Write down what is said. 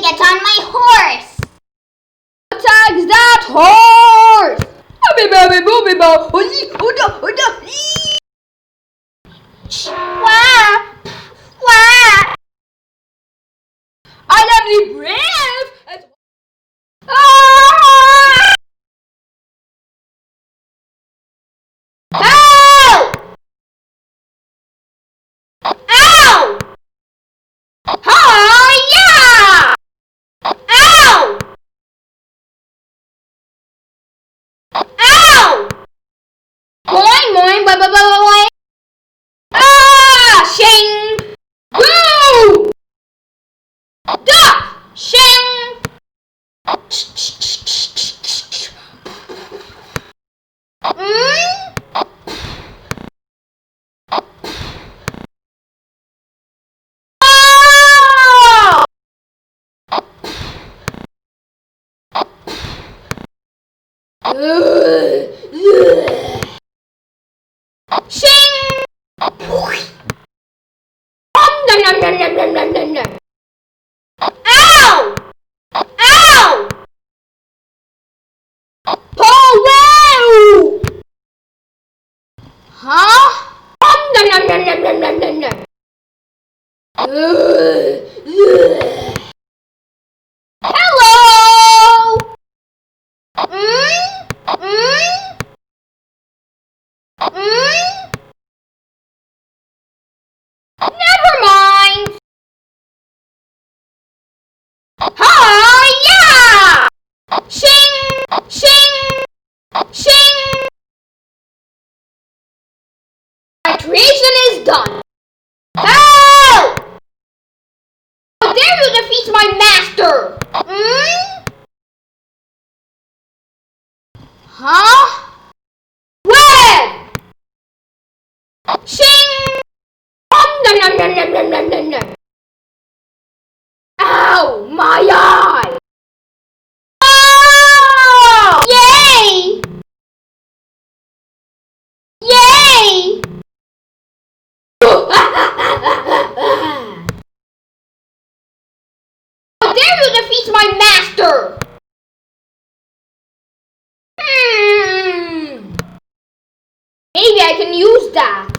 get on my horse. Attack that horse! Wah! Wah! I am the brave! Ow! Ow! Hi-ya! Ow! Ow! Boing, boing, boing, boing, boing, boing. Ah! Shing! Woo! Duck! Shing! Shing! Nom, nom, nom, nom, nom, nom, nom, nom. Ow! Ow! Wow! Huh? Nom, nom, nom, nom, nom, nom, nom, nom. Hello! Never mind. Hi-ya! Shing! Shing! Shing! My creation is done. Help! How dare you defeat my master? Huh? Where? Shing! Nom, nom, nom, nom, nom, nom, nom, nom. Ow! My eye! Oh! Yay! Yay! How dare you defeat my master? Maybe I can use that.